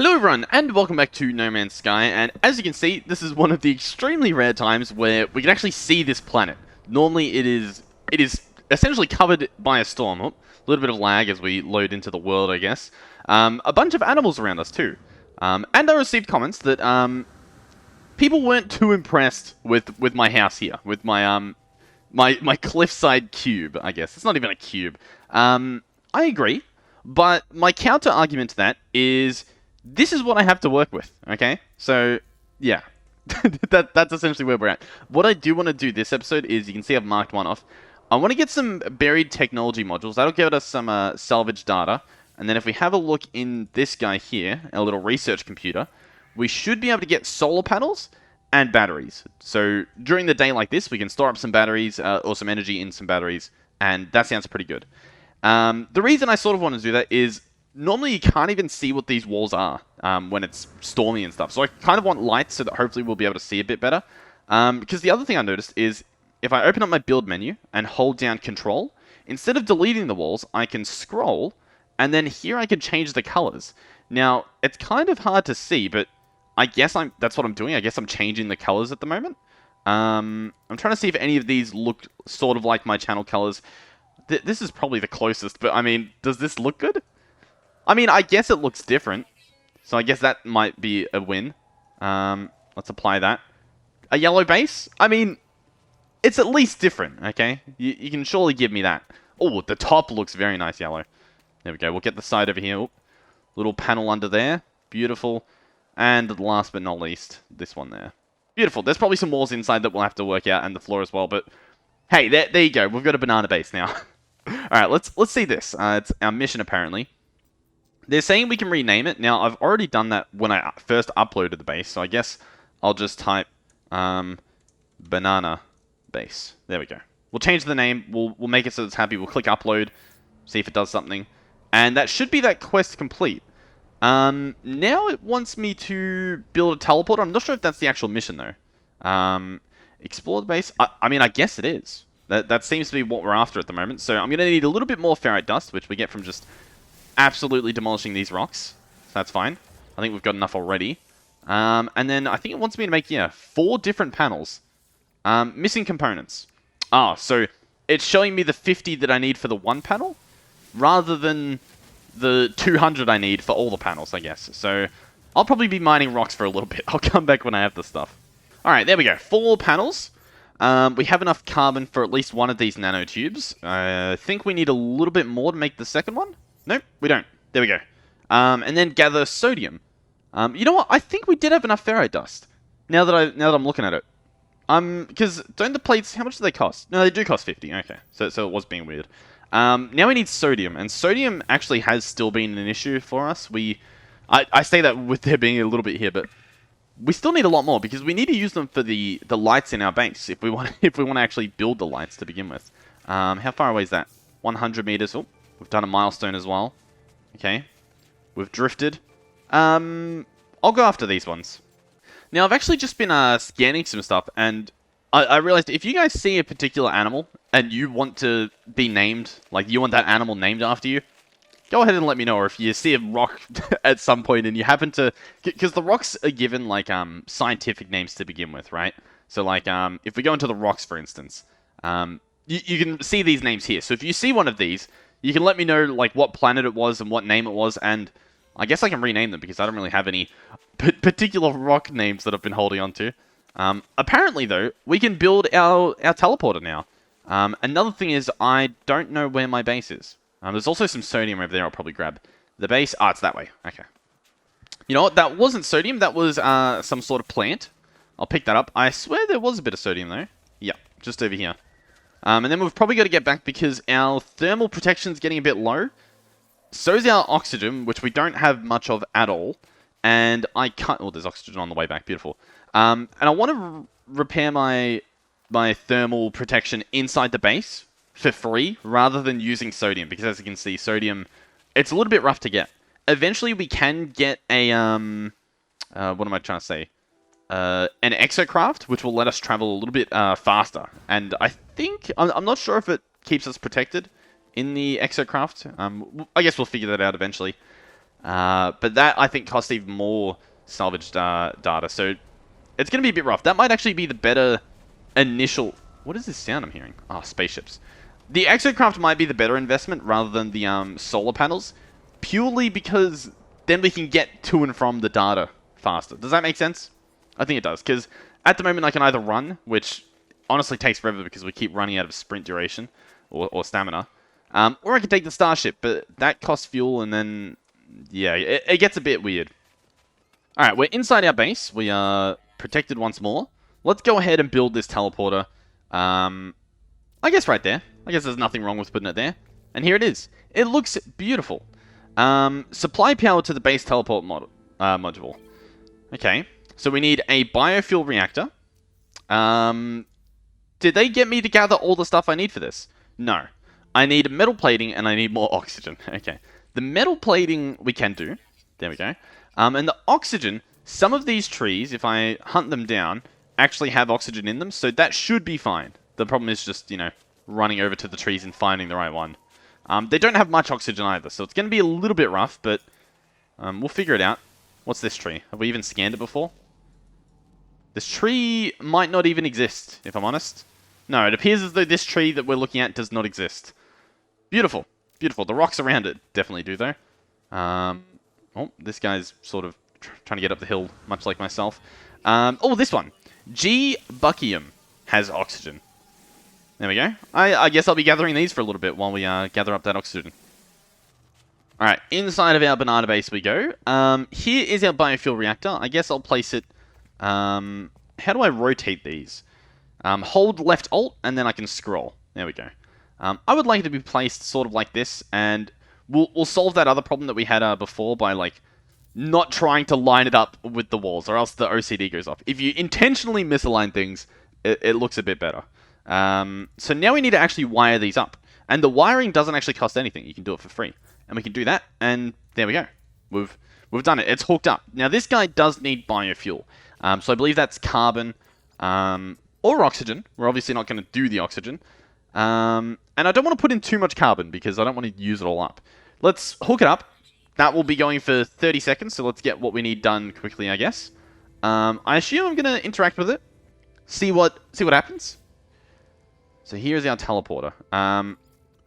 Hello everyone, and welcome back to No Man's Sky, and as you can see, this is one of the extremely rare times where we can actually see this planet. Normally it is essentially covered by a storm. Oh, a little bit of lag as we load into the world, I guess. A bunch of animals around us too. And I received comments that people weren't too impressed with my house here, with my cliffside cube, I guess. It's not even a cube. I agree, but my counter argument to that is this is what I have to work with, okay? So, yeah. That's essentially where we're at. What I do want to do this episode is, you can see I've marked one off. I want to get some buried technology modules. That'll give us some salvage data. And then if we have a look in this guy here, our little research computer, we should be able to get solar panels and batteries. So during the day like this, we can store up some batteries or some energy in some batteries. And that sounds pretty good. The reason I sort of want to do that is normally you can't even see what these walls are when it's stormy and stuff. So I kind of want lights so that hopefully we'll be able to see a bit better. Because the other thing I noticed is if I open up my build menu and hold down control, instead of deleting the walls, I can scroll and then here I can change the colors. Now, it's kind of hard to see, but I guess that's what I'm doing. I guess I'm changing the colors at the moment. I'm trying to see if any of these look sort of like my channel colors. This is probably the closest, but I mean, does this look good? I mean, I guess it looks different. So I guess that might be a win. Let's apply that. A yellow base? I mean, it's at least different, okay? You can surely give me that. Oh, the top looks very nice yellow. There we go. We'll get the side over here. Oop. Little panel under there. Beautiful. And last but not least, this one there. Beautiful. There's probably some walls inside that we'll have to work out, and the floor as well, but hey, there you go. We've got a banana base now. Alright, let's see this. It's our mission, apparently. They're saying we can rename it. Now, I've already done that when I first uploaded the base, so I guess I'll just type banana base. There we go. We'll change the name. We'll make it so it's happy. We'll click upload, see if it does something. And that should be that quest complete. Now it wants me to build a teleporter. I'm not sure if that's the actual mission, though. Explore the base. I mean, I guess it is. That seems to be what we're after at the moment. So I'm going to need a little bit more ferrite dust, which we get from just absolutely demolishing these rocks. So that's fine. I think we've got enough already. And then I think it wants me to make, 4 different panels. Missing components. So it's showing me the 50 that I need for the one panel, rather than the 200 I need for all the panels, I guess. So I'll probably be mining rocks for a little bit. I'll come back when I have the stuff. Alright, there we go. 4 panels. We have enough carbon for at least one of these nanotubes. I think we need a little bit more to make the second one. Nope, we don't. There we go. And then gather sodium. You know what? I think we did have enough ferrite dust. Now that I'm looking at it. Because don't the plates, how much do they cost? No, they do cost 50. Okay, so it was being weird. Now we need sodium, and sodium actually has still been an issue for us. I say that with there being a little bit here, but we still need a lot more because we need to use them for the lights in our base if we want to actually build the lights to begin with. How far away is that? 100 meters. Oh, we've done a milestone as well. Okay, we've drifted. I'll go after these ones. Now I've actually just been scanning some stuff, and I realized if you guys see a particular animal and you want to be named, like you want that animal named after you, go ahead and let me know. Or if you see a rock at some point and you happen to, because the rocks are given like scientific names to begin with, right? So like if we go into the rocks, for instance, you can see these names here. So if you see one of these, you can let me know like what planet it was and what name it was, and I guess I can rename them because I don't really have any particular rock names that I've been holding on to. Apparently, though, we can build our teleporter now. Another thing is, I don't know where my base is. There's also some sodium over there I'll probably grab. The base... it's that way. Okay. You know what? That wasn't sodium. That was some sort of plant. I'll pick that up. I swear there was a bit of sodium, though. Yeah, just over here. And then we've probably got to get back because our thermal protection's getting a bit low. So's our oxygen, which we don't have much of at all. And I can't... Oh, there's oxygen on the way back. Beautiful. And I want to repair my thermal protection inside the base for free, rather than using sodium, because as you can see, sodium, it's a little bit rough to get. Eventually, we can get a, what am I trying to say? An exocraft, which will let us travel a little bit faster. And I think, I'm not sure if it keeps us protected in the exocraft. I guess we'll figure that out eventually. But that, I think, costs even more salvaged data. So it's going to be a bit rough. That might actually be the better initial... What is this sound I'm hearing? Oh, spaceships. The exocraft might be the better investment rather than the solar panels. Purely because then we can get to and from the data faster. Does that make sense? I think it does. Because at the moment I can either run, which honestly takes forever because we keep running out of sprint duration or stamina. Or I can take the starship, but that costs fuel and then... Yeah, it gets a bit weird. Alright, we're inside our base. We are protected once more. Let's go ahead and build this teleporter. I guess right there. I guess there's nothing wrong with putting it there. And here it is. It looks beautiful. Supply power to the base teleport module. Okay, so we need a biofuel reactor. Did they get me to gather all the stuff I need for this? No. I need metal plating and I need more oxygen. Okay. The metal plating we can do. There we go. And the oxygen, some of these trees, if I hunt them down, actually have oxygen in them, so that should be fine. The problem is just, you know, running over to the trees and finding the right one. They don't have much oxygen either, so it's going to be a little bit rough, but we'll figure it out. What's this tree? Have we even scanned it before? This tree might not even exist, if I'm honest. No, it appears as though this tree that we're looking at does not exist. Beautiful. Beautiful. The rocks around it definitely do, though. Oh, this guy's sort of trying to get up the hill, much like myself. Oh, this one. G. Buckium has oxygen. There we go. I guess I'll be gathering these for a little bit while we gather up that oxygen. Alright, inside of our banana base we go. Here is our biofuel reactor. I guess I'll place it... how do I rotate these? Hold left alt, and then I can scroll. There we go. I would like it to be placed sort of like this, and we'll solve that other problem that we had before by, like, not trying to line it up with the walls, or else the OCD goes off. If you intentionally misalign things, it looks a bit better. So now we need to actually wire these up. And the wiring doesn't actually cost anything. You can do it for free. And we can do that, and there we go. We've done it. It's hooked up. Now, this guy does need biofuel. So I believe that's carbon or oxygen. We're obviously not going to do the oxygen. And I don't want to put in too much carbon because I don't want to use it all up. Let's hook it up. That will be going for 30 seconds, so let's get what we need done quickly, I guess. I assume I'm going to interact with it. See what happens. So here's our teleporter.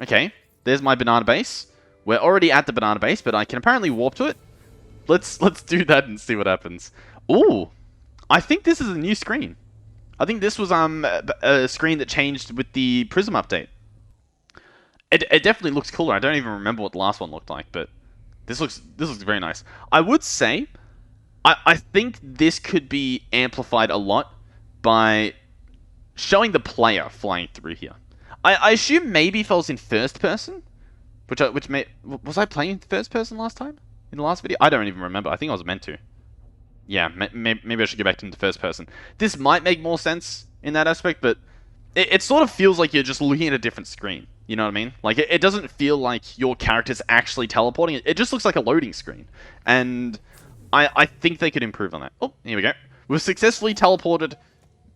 Okay, there's my banana base. We're already at the banana base, but I can apparently warp to it. Let's do that and see what happens. Ooh, I think this is a new screen. I think this was a screen that changed with the Prism update. It definitely looks cooler. I don't even remember what the last one looked like, but this looks very nice. I would say I think this could be amplified a lot by showing the player flying through here. I assume maybe if I was in first person, was I playing first person last time in the last video? I don't even remember. I think I was meant to. Yeah, maybe I should go back into first person. This might make more sense in that aspect, but it sort of feels like you're just looking at a different screen. You know what I mean? Like, it doesn't feel like your character's actually teleporting. It just looks like a loading screen. And I think they could improve on that. Oh, here we go. We've successfully teleported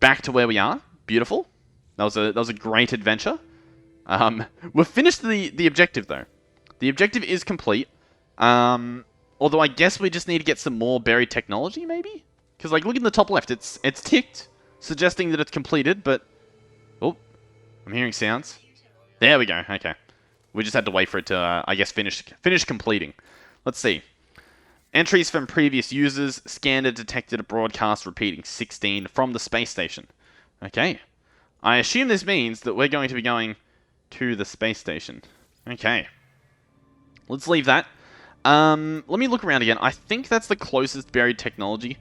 back to where we are. Beautiful. That was a great adventure. We've finished the objective, though. The objective is complete. Although I guess we just need to get some more buried technology, maybe? Because, like, look in the top left. It's ticked, suggesting that it's completed, but... Oh, I'm hearing sounds. There we go. Okay. We just had to wait for it to, I guess, finish completing. Let's see. Entries from previous users. Scanner detected a broadcast repeating 16 from the space station. Okay. I assume this means that we're going to be going to the space station. Okay. Let's leave that. Let me look around again. I think that's the closest buried technology.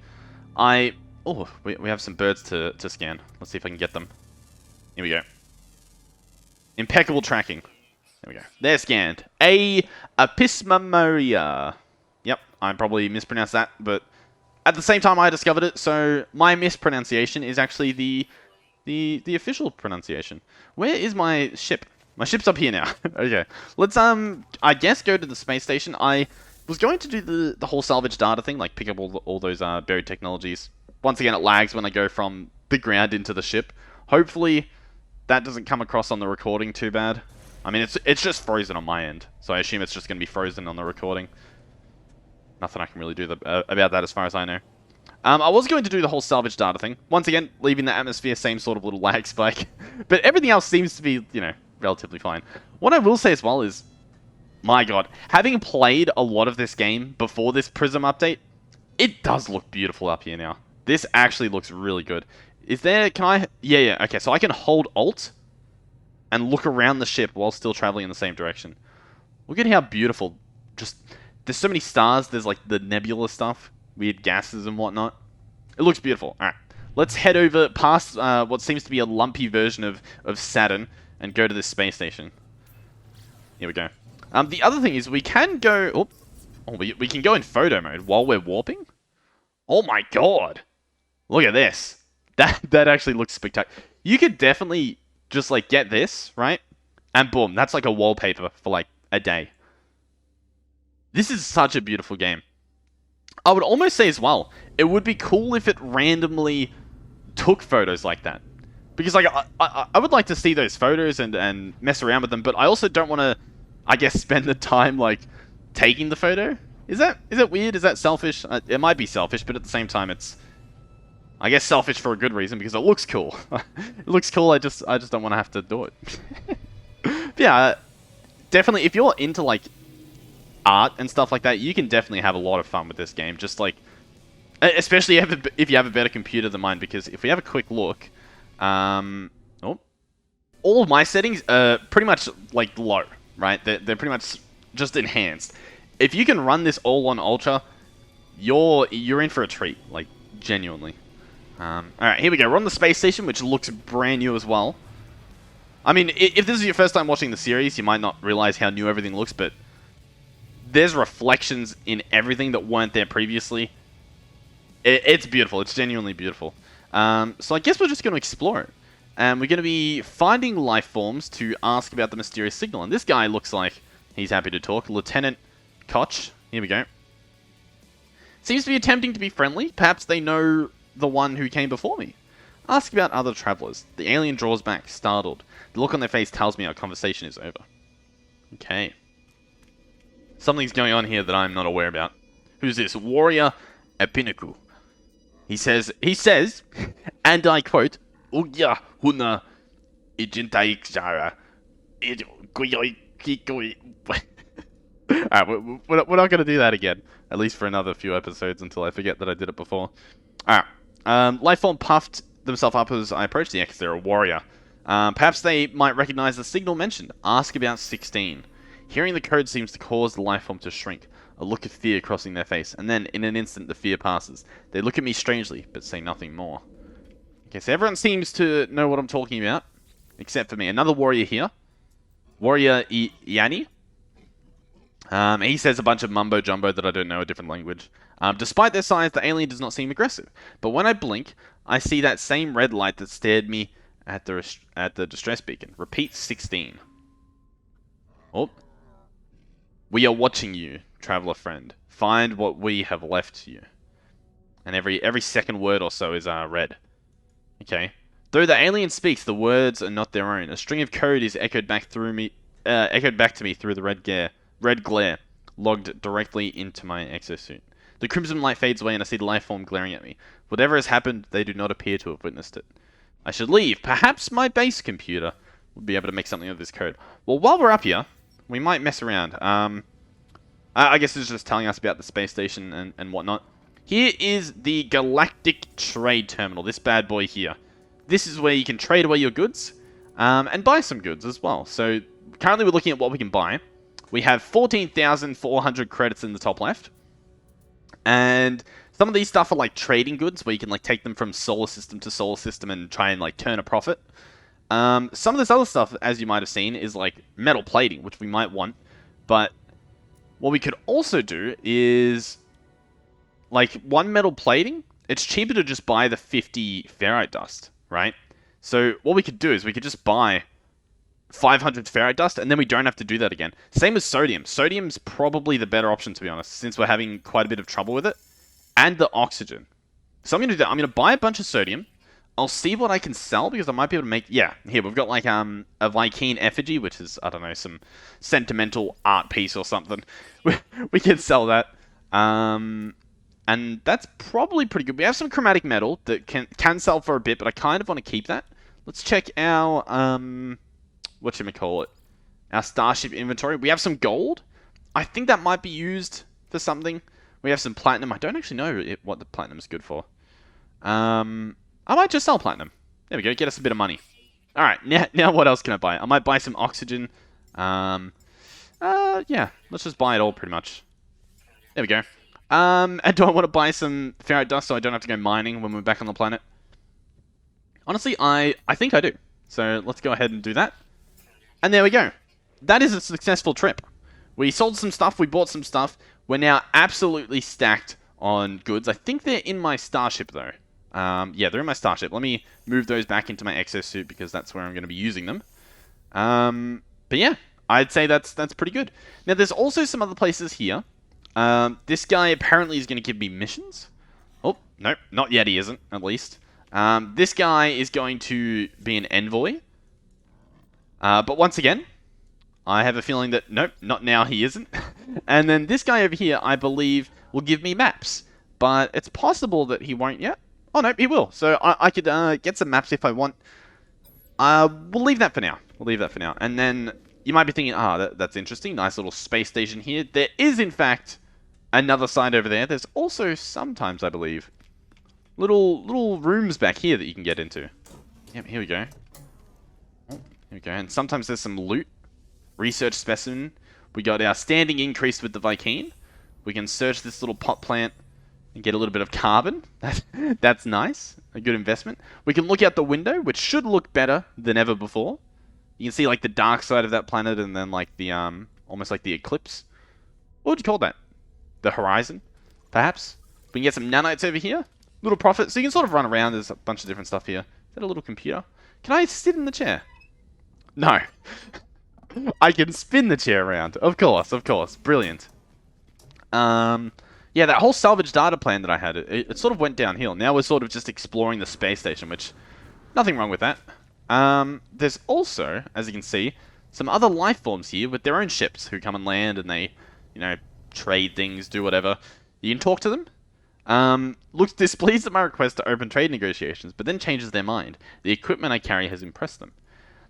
Oh, we have some birds to scan. Let's see if I can get them. Here we go. Impeccable tracking. There we go. They're scanned. Apismameria. Yep, I probably mispronounced that, but at the same time I discovered it, so my mispronunciation is actually the official pronunciation. Where is my ship? My ship's up here now. Okay. Let's, I guess go to the space station. I was going to do the whole salvage data thing, like pick up all those buried technologies. Once again, it lags when I go from the ground into the ship. Hopefully, that doesn't come across on the recording too bad. I mean, it's just frozen on my end, so I assume it's just going to be frozen on the recording. Nothing I can really do about that as far as I know. I was going to do the whole salvage data thing. Once again, leaving the atmosphere, same sort of little lag spike. But everything else seems to be, you know, relatively fine. What I will say as well is, my god, having played a lot of this game before this Prism update, it does look beautiful up here now. This actually looks really good. Is there, can I, yeah, okay, so I can hold Alt and look around the ship while still traveling in the same direction. Look at how beautiful, just, there's so many stars, there's like the nebula stuff, weird gases and whatnot. It looks beautiful. Alright, let's head over past what seems to be a lumpy version of Saturn and go to this space station. Here we go. The other thing is we can go, we can go in photo mode while we're warping. Oh my god! Look at this. That actually looks spectacular. You could definitely just like get this, right? And boom, that's like a wallpaper for like a day. This is such a beautiful game. I would almost say as well, it would be cool if it randomly took photos like that. Because like I would like to see those photos and mess around with them, but I also don't want to, I guess, spend the time like taking the photo. Is that weird? Is that selfish? It might be selfish, but at the same time, it's, I guess, selfish for a good reason because it looks cool. It looks cool. I just don't want to have to do it. But yeah, definitely. If you're into like art and stuff like that, you can definitely have a lot of fun with this game. Just like, especially if you have a better computer than mine. Because if we have a quick look, all of my settings are pretty much like low, right? They're pretty much just enhanced. If you can run this all on Ultra, you're in for a treat, like, genuinely. Alright, here we go. We're on the space station, which looks brand new as well. I mean, if this is your first time watching the series, you might not realize how new everything looks, but there's reflections in everything that weren't there previously. It's beautiful. It's genuinely beautiful. So I guess we're just going to explore it. And we're going to be finding life forms to ask about the mysterious signal. And this guy looks like he's happy to talk. Lieutenant Koch. Here we go. Seems to be attempting to be friendly. Perhaps they know the one who came before me. Ask about other travelers. The alien draws back, startled. The look on their face tells me our conversation is over. Okay. Something's going on here that I'm not aware about. Who's this? Warrior Epinaku. He says, and I quote, Ugya huna ijintaikshara. Alright, we're not going to do that again. At least for another few episodes until I forget that I did it before. Alright. Lifeform puffed themselves up as I approached the X. They're a warrior. Perhaps they might recognize the signal mentioned. Ask about 16. Hearing the code seems to cause the lifeform to shrink. A look of fear crossing their face. And then, in an instant, the fear passes. They look at me strangely, but say nothing more. Okay, so everyone seems to know what I'm talking about. Except for me. Another warrior here. Warrior Yanni. He says a bunch of mumbo-jumbo that I don't know, a different language. Despite their size, the alien does not seem aggressive. But when I blink, I see that same red light that stared me at the distress beacon. Repeat 16. Oh. We are watching you, traveler friend. Find what we have left you. And every second word or so is red. Okay. Though the alien speaks, the words are not their own. A string of code is echoed back to me through the red glare, logged directly into my exosuit. The crimson light fades away and I see the life form glaring at me. Whatever has happened, they do not appear to have witnessed it. I should leave. Perhaps my base computer would be able to make something of this code. Well, while we're up here, we might mess around. I guess it's just telling us about the space station and whatnot. Here is the Galactic Trade Terminal, this bad boy here. This is where you can trade away your goods, and buy some goods as well. So, currently we're looking at what we can buy. We have 14,400 credits in the top left. And some of these stuff are like trading goods, where you can like take them from solar system to solar system and try and like turn a profit. Some of this other stuff, as you might have seen, is like metal plating, which we might want. But what we could also do is, like, one metal plating, it's cheaper to just buy the 50 ferrite dust, right? So what we could do is we could just buy 500 ferrite dust, and then we don't have to do that again. Same as sodium. Sodium's probably the better option, to be honest, since we're having quite a bit of trouble with it. And the oxygen. So I'm going to buy a bunch of sodium. I'll see what I can sell, because I might be able to make... Yeah, here, we've got, like, a Vy'keen effigy, which is, I don't know, some sentimental art piece or something. We can sell that. And that's probably pretty good. We have some chromatic metal that can sell for a bit, but I kind of want to keep that. Let's check our, whatchamacallit, our starship inventory. We have some gold. I think that might be used for something. We have some platinum. I don't actually know what the platinum is good for. I might just sell platinum. There we go. Get us a bit of money. All right. Now what else can I buy? I might buy some oxygen. Yeah. Let's just buy it all pretty much. There we go. And do I want to buy some ferrite dust so I don't have to go mining when we're back on the planet? Honestly, I think I do. So let's go ahead and do that. And there we go. That is a successful trip. We sold some stuff, we bought some stuff. We're now absolutely stacked on goods. I think they're in my starship, though. Yeah, they're in my starship. Let me move those back into my exosuit because that's where I'm going to be using them. But yeah, I'd say that's pretty good. Now, there's also some other places here. This guy apparently is going to give me missions. Oh, nope, not yet he isn't, at least. This guy is going to be an envoy. But once again, I have a feeling that, nope, not now he isn't. And then this guy over here, I believe, will give me maps. But it's possible that he won't yet. Oh, no, he will. So I could get some maps if I want. We'll leave that for now. We'll leave that for now. And then you might be thinking, that's interesting. Nice little space station here. There is, in fact, another side over there. There's also sometimes, I believe, little rooms back here that you can get into. Yep, here we go. Oh, here we go. And sometimes there's some loot. Research specimen. We got our standing increased with the Vy'keen. We can search this little pot plant and get a little bit of carbon. That's nice. A good investment. We can look out the window, which should look better than ever before. You can see like the dark side of that planet and then like the almost like the eclipse. What would you call that? The horizon, perhaps? We can get some nanites over here. Little profit. So you can sort of run around. There's a bunch of different stuff here. Is that a little computer? Can I sit in the chair? No. I can spin the chair around. Of course, of course. Brilliant. Yeah, that whole salvage data plan that I had, it sort of went downhill. Now we're sort of just exploring the space station, which, nothing wrong with that. There's also, as you can see, some other life forms here with their own ships who come and land and they, you know, trade things, do whatever. You can talk to them. Looks displeased at my request to open trade negotiations, but then changes their mind. The equipment I carry has impressed them.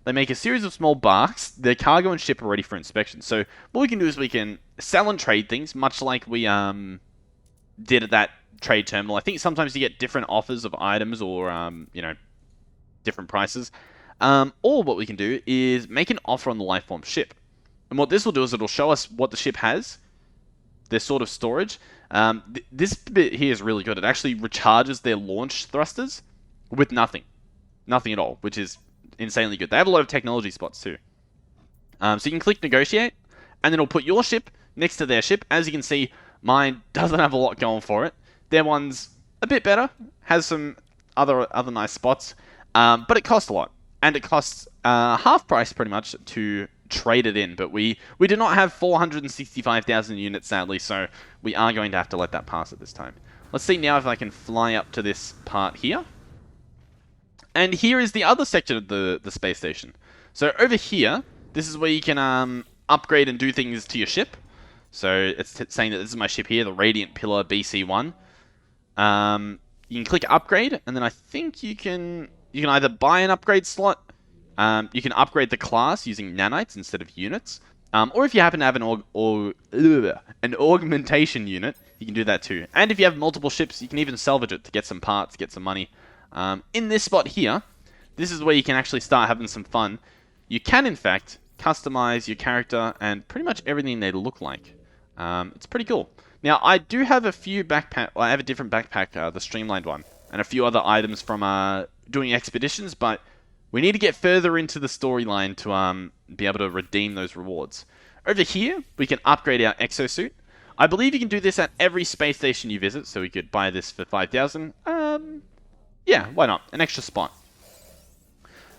They make a series of small barks. Their cargo and ship are ready for inspection. So what we can do is we can sell and trade things, much like we did at that trade terminal. I think sometimes you get different offers of items or you know, different prices. Or what we can do is make an offer on the lifeform ship. And what this will do is it'll show us what the ship has, their sort of storage. This bit here is really good. It actually recharges their launch thrusters with nothing. Nothing at all, which is insanely good. They have a lot of technology spots too. So you can click negotiate, and then it'll put your ship next to their ship. As you can see, mine doesn't have a lot going for it. Their one's a bit better, has some other nice spots, but it costs a lot. And it costs half price pretty much to trade it in. But we do not have 465,000 units, sadly, so we are going to have to let that pass at this time. Let's see now if I can fly up to this part here. And here is the other section of the space station. So over here, this is where you can upgrade and do things to your ship. So it's saying that this is my ship here, the Radiant Pillar BC1. You can click upgrade, and then I think you can either buy an upgrade slot, you can upgrade the class using nanites instead of units, or if you happen to have an augmentation unit, you can do that too. And if you have multiple ships, you can even salvage it to get some parts, get some money. In this spot here, this is where you can actually start having some fun. You can, in fact, customize your character and pretty much everything they look like. It's pretty cool. Now, I do have a few backpack. Well, I have a different backpack, the streamlined one, and a few other items from doing expeditions, but we need to get further into the storyline to be able to redeem those rewards. Over here, we can upgrade our exosuit. I believe you can do this at every space station you visit, so we could buy this for 5,000. Yeah, why not? An extra spot.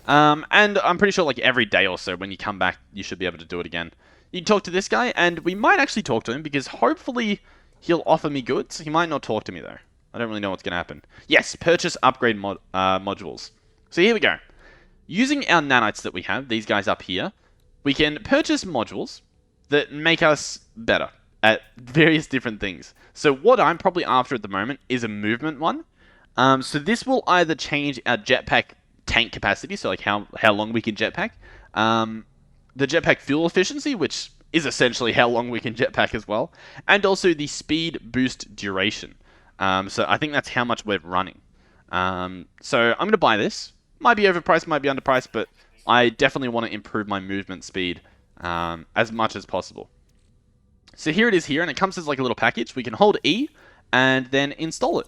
And I'm pretty sure like every day or so when you come back, you should be able to do it again. You can talk to this guy, and we might actually talk to him because hopefully he'll offer me goods. He might not talk to me though. I don't really know what's going to happen. Yes, purchase upgrade modules. So here we go. Using our nanites that we have, these guys up here, we can purchase modules that make us better. at various different things. So what I'm probably after at the moment is a movement one. So this will either change our jetpack tank capacity, so like how long we can jetpack, the jetpack fuel efficiency, which is essentially how long we can jetpack as well, and also the speed boost duration. So I think that's how much we're running. So I'm going to buy this. Might be overpriced, might be underpriced, but I definitely want to improve my movement speed as much as possible. So here it is here, and it comes as like a little package. We can hold E and then install it.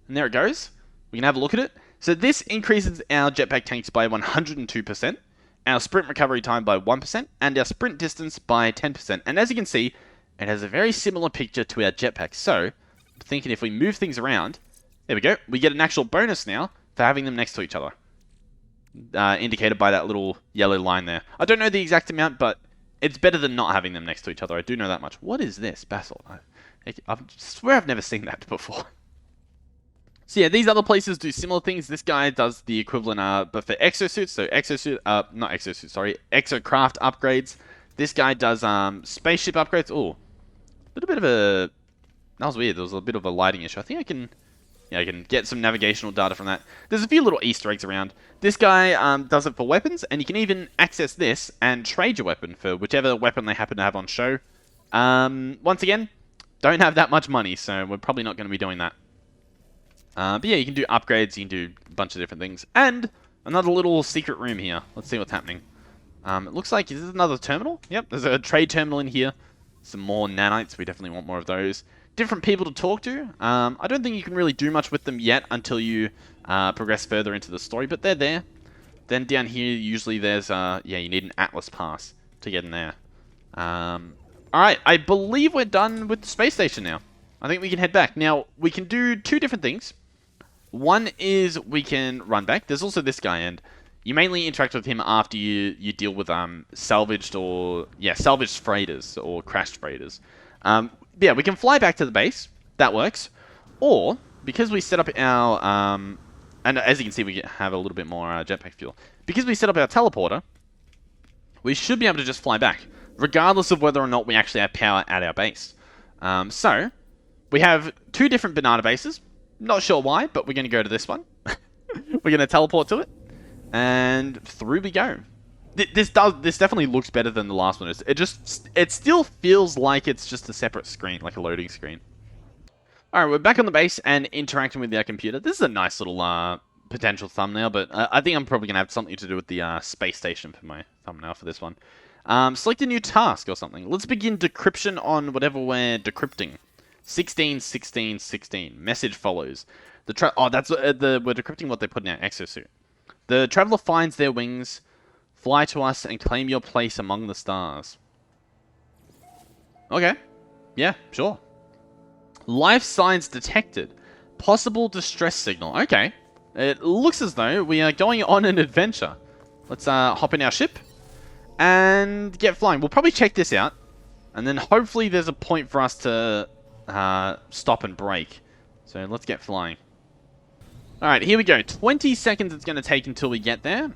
And there it goes. We can have a look at it. So this increases our jetpack tanks by 102%, our sprint recovery time by 1%, and our sprint distance by 10%. And as you can see, it has a very similar picture to our jetpack. So I'm thinking if we move things around, there we go. We get an actual bonus now for having them next to each other. Indicated by that little yellow line there. I don't know the exact amount, but it's better than not having them next to each other. I do know that much. What is this? Basalt. I swear I've never seen that before. So yeah, these other places do similar things. This guy does the equivalent, but for exosuits. So not exosuits, sorry. Exocraft upgrades. This guy does spaceship upgrades. Oh, a little bit of a... That was weird. There was a bit of a lighting issue. I think I can... Yeah, I can get some navigational data from that. There's a few little Easter eggs around. This guy does it for weapons, and you can even access this and trade your weapon for whichever weapon they happen to have on show. Once again, don't have that much money, so we're probably not going to be doing that. But yeah, you can do upgrades, you can do a bunch of different things. And another little secret room here. Let's see what's happening. It looks like, is this another terminal? Yep, there's a trade terminal in here. Some more nanites, we definitely want more of those. Different people to talk to. I don't think you can really do much with them yet until you progress further into the story, but they're there. Then down here, usually there's, yeah, you need an Atlas pass to get in there. Alright, I believe we're done with the space station now. I think we can head back. Now, we can do two different things. One is we can run back. There's also this guy, and you mainly interact with him after you deal with salvaged freighters or crashed freighters. Yeah, we can fly back to the base. That works. Or, because we set up our... and as you can see, we have a little bit more jetpack fuel. Because we set up our teleporter, we should be able to just fly back, regardless of whether or not we actually have power at our base. So, we have two different banana bases. Not sure why, but we're going to go to this one. We're going to teleport to it. And through we go. This definitely looks better than the last one. It still feels like it's just a separate screen, like a loading screen. Alright, we're back on the base and interacting with our computer. This is a nice little potential thumbnail, but I think I'm probably going to have something to do with the space station for my thumbnail for this one. Select a new task or something. Let's begin decryption on whatever we're decrypting. 16, 16, 16. Message follows. We're decrypting what they put in our exosuit. The traveler finds their wings. Fly to us and claim your place among the stars. Okay. Yeah, sure. Life signs detected. Possible distress signal. Okay. It looks as though we are going on an adventure. Let's hop in our ship and get flying. We'll probably check this out. And then hopefully there's a point for us to stop and brake. So let's get flying. Alright, here we go. 20 seconds it's going to take until we get there.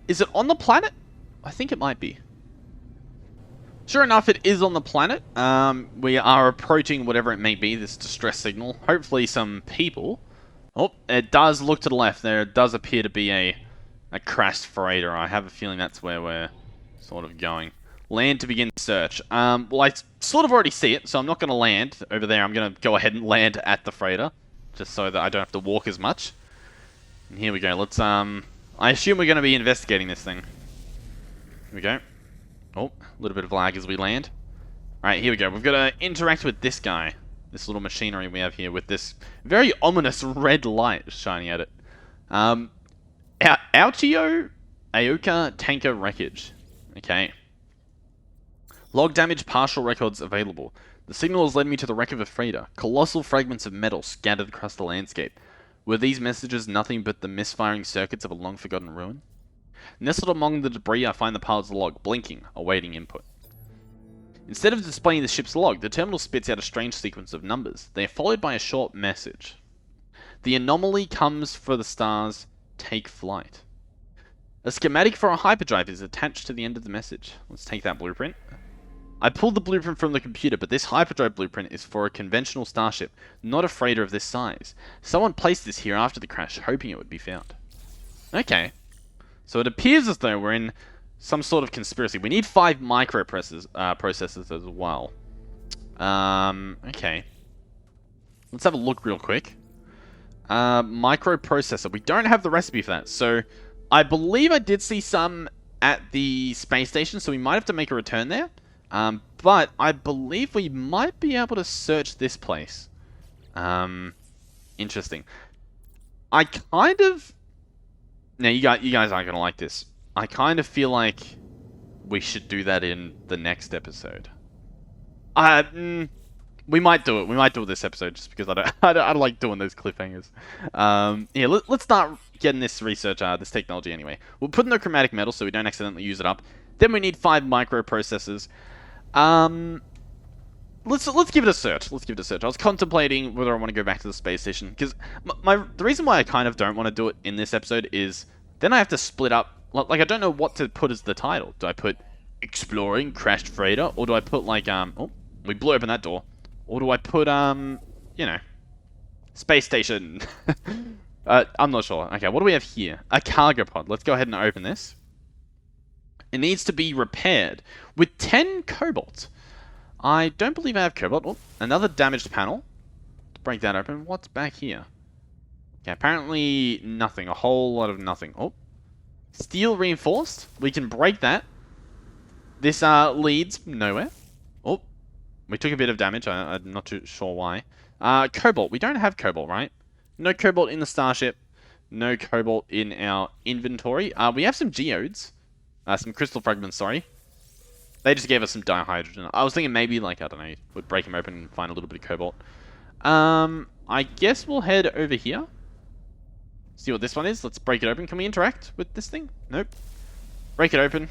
Is it on the planet? I think it might be. Sure enough, it is on the planet. We are approaching whatever it may be, this distress signal. Hopefully some people. Oh, it does look to the left. There does appear to be a crashed freighter. I have a feeling that's where we're sort of going. Land to begin search. Well, I sort of already see it, so I'm not going to land over there. I'm going to go ahead and land at the freighter, just so that I don't have to walk as much. And here we go. Let's, I assume we're going to be investigating this thing. Here we go. Oh, a little bit of lag as we land. Alright, here we go. We've got to interact with this guy. This little machinery we have here with this very ominous red light shining at it. Aochio Aoka tanker wreckage. Okay. Log damage, partial records available. The signal has led me to the wreck of a freighter. Colossal fragments of metal scattered across the landscape. Were these messages nothing but the misfiring circuits of a long-forgotten ruin? Nestled among the debris, I find the pilot's log, blinking, awaiting input. Instead of displaying the ship's log, the terminal spits out a strange sequence of numbers. They are followed by a short message. The anomaly comes for the stars. Take flight. A schematic for a hyperdrive is attached to the end of the message. Let's take that blueprint. I pulled the blueprint from the computer, but this hyperdrive blueprint is for a conventional starship, not a freighter of this size. Someone placed this here after the crash, hoping it would be found. Okay. So it appears as though we're in some sort of conspiracy. We need 5 processors as well. Okay. Let's have a look real quick. Microprocessor. We don't have the recipe for that. So I believe I did see some at the space station, so we might have to make a return there. But I believe we might be able to search this place. Interesting. I kind of... Now, you guys aren't going to like this. I kind of feel like we should do that in the next episode. We might do it. We might do it this episode just because I don't like doing those cliffhangers. Yeah, let's start getting this research, this technology anyway. We'll put in the chromatic metal so we don't accidentally use it up. Then we need 5 microprocessors. Let's give it a search. Let's give it a search. I was contemplating whether I want to go back to the space station because the reason why I kind of don't want to do it in this episode is then I have to split up. Like I don't know what to put as the title. Do I put exploring crashed freighter, or do I put like oh, we blew open that door, or do I put you know, space station? I'm not sure. Okay, what do we have here? A cargo pod. Let's go ahead and open this. It needs to be repaired with 10 cobalt. I don't believe I have cobalt. Oh, another damaged panel. Let's break that open. What's back here? Okay, apparently nothing. A whole lot of nothing. Oh, steel reinforced. We can break that. This leads nowhere. Oh, we took a bit of damage. I'm not too sure why. Cobalt. We don't have cobalt, right? No cobalt in the starship. No cobalt in our inventory. We have some geodes. Some crystal fragments, sorry. They just gave us some dihydrogen. I was thinking maybe, like, I don't know, we'd break them open and find a little bit of cobalt. I guess we'll head over here. See what this one is. Let's break it open. Can we interact with this thing? Nope. Break it open.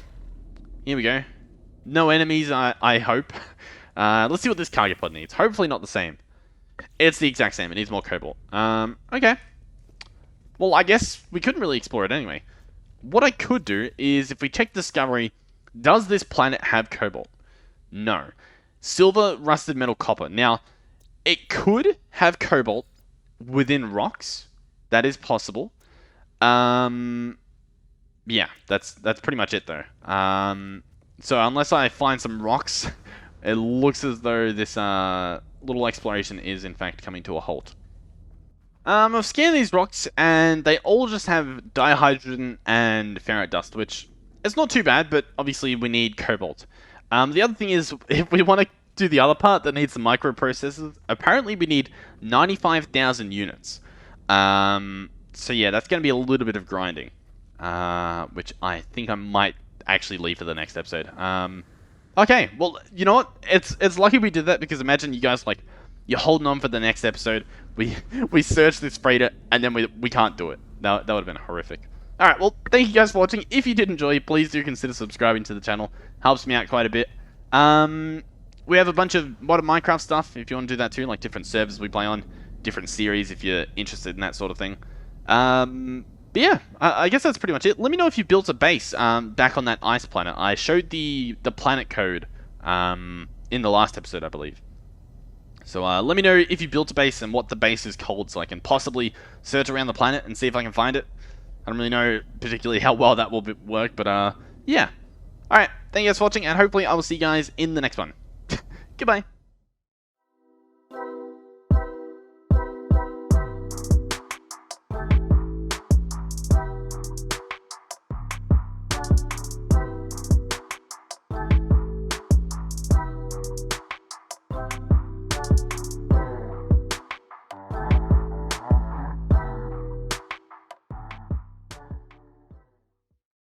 Here we go. No enemies, I hope. Let's see what this cargo pod needs. Hopefully not the same. It's the exact same. It needs more cobalt. Okay. Well, I guess we couldn't really explore it anyway. What I could do is, if we check Discovery, does this planet have cobalt? No. Silver, rusted metal, copper. Now, it could have cobalt within rocks. That is possible. Yeah, that's pretty much it though. So unless I find some rocks, it looks as though this little exploration is in fact coming to a halt. I've scanned these rocks, and they all just have dihydrogen and ferrite dust, which is not too bad, but obviously we need cobalt. The other thing is, if we want to do the other part that needs the microprocessors, apparently we need 95,000 units. So yeah, that's going to be a little bit of grinding, which I think I might actually leave for the next episode. Okay, well, you know what? It's lucky we did that, because imagine you guys, like, you're holding on for the next episode. We search this freighter, and then we can't do it. That would have been horrific. Alright, well, thank you guys for watching. If you did enjoy, please do consider subscribing to the channel. Helps me out quite a bit. We have a bunch of modern Minecraft stuff, if you want to do that too, like different servers we play on, different series if you're interested in that sort of thing. But yeah, I guess that's pretty much it. Let me know if you built a base back on that ice planet. I showed the planet code in the last episode, I believe. So let me know if you built a base and what the base is called, so I can possibly search around the planet and see if I can find it. I don't really know particularly how well that will work, but yeah. Alright, thank you guys for watching, and hopefully I will see you guys in the next one. Goodbye.